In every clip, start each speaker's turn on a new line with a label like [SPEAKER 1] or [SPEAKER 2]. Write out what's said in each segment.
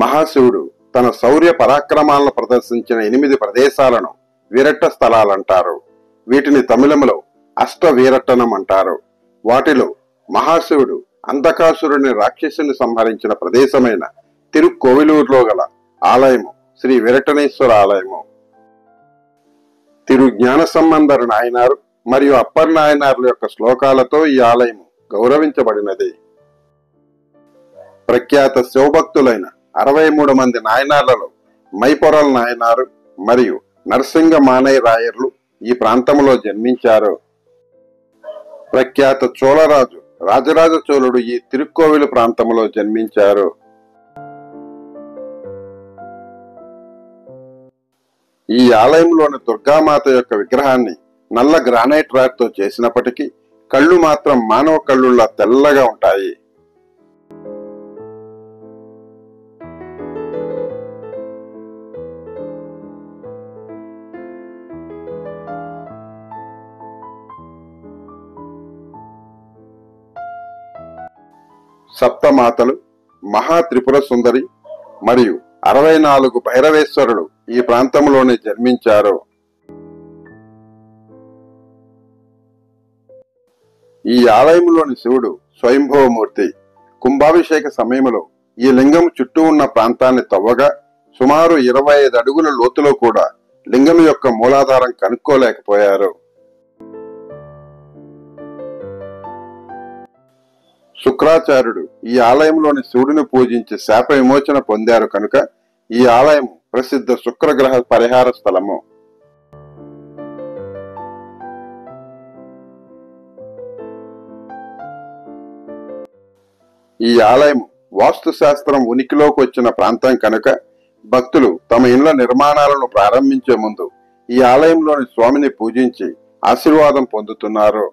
[SPEAKER 1] మహాశివుడు తన శౌర్య పరాక్రమాలను ప్రదర్శించిన 8 ప్రదేశాలను వీరట్ట స్థలాలంటారు. వీటిని తమిళంలో అష్టవీరట్టనం అంటారు. వాటిలో మహాశివుడు అంధకాసురుని రాక్షసుని సంహరించిన ప్రదేశమైన తిరుక్కోవిలూరులో గల ఆలయము శ్రీ వీరట్టనేశ్వర ఆలయము. తిరు జ్ఞాన సంబంధరు నాయనారు మరియు అప్పర్ నాయనార్ల యొక్క శ్లోకాలతో ఈ ఆలయం గౌరవించబడినది. ప్రఖ్యాత శివభక్తులైన 63 మంది నాయనార్లలో మైపొరల్ నాయనారు మరియు నరసింగ మానై రాయర్లు ఈ ప్రాంతంలో జన్మించారు. ప్రఖ్యాత చోళరాజు రాజరాజ చోళుడు ఈ తిరుక్కోవిలు ప్రాంతంలో జన్మించారు. ఈ ఆలయంలోని దుర్గామాత యొక్క విగ్రహాన్ని నల్ల గ్రానైట్ రాతితో చేసినప్పటికీ కళ్ళు మాత్రం మానవ కళ్ళులా తెల్లగా ఉంటాయి. సప్తమాతలు, మహా త్రిపుర సుందరి మరియు 64 భైరవేశ్వరులు ఈ ప్రాంతంలోనే జన్మించారు. ఈ ఆలయంలోని శివుడు స్వయంభవమూర్తి. కుంభాభిషేక సమయంలో ఈ లింగం చుట్టూ ఉన్న ప్రాంతాన్ని తవ్వగా సుమారు 25 అడుగుల లోతులో కూడా లింగం యొక్క మూలాధారం కనుక్కోలేకపోయారు. శుక్రాచార్యుడు ఈ ఆలయంలోని శివుడిని పూజించి శాప విమోచన పొందారు కనుక ఈ ఆలయం ప్రసిద్ధ శుక్రగ్రహ పరిహార స్థలము. ఈ ఆలయం వాస్తు శాస్త్రం ఉనికిలోకి వచ్చిన ప్రాంతం కనుక భక్తులు తమ ఇండ్ల నిర్మాణాలను ప్రారంభించే ముందు ఈ ఆలయంలోని స్వామిని పూజించి ఆశీర్వాదం పొందుతున్నారు.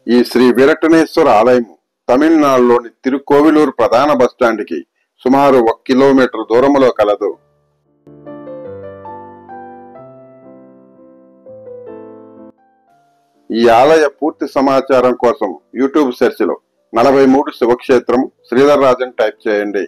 [SPEAKER 1] ఈ శ్రీ వీరట్టనేశ్వర ఆలయం తమిళనాడులోని తిరుక్కోవిలూరు ప్రధాన బస్టాండ్కి సుమారు 1 కిలోమీటర్ దూరంలో కలదు. ఈ ఆలయ పూర్తి సమాచారం కోసం యూట్యూబ్ సెర్చ్ లో 43 శివక్షేత్రం శ్రీధర్ రాజన్ టైప్ చేయండి.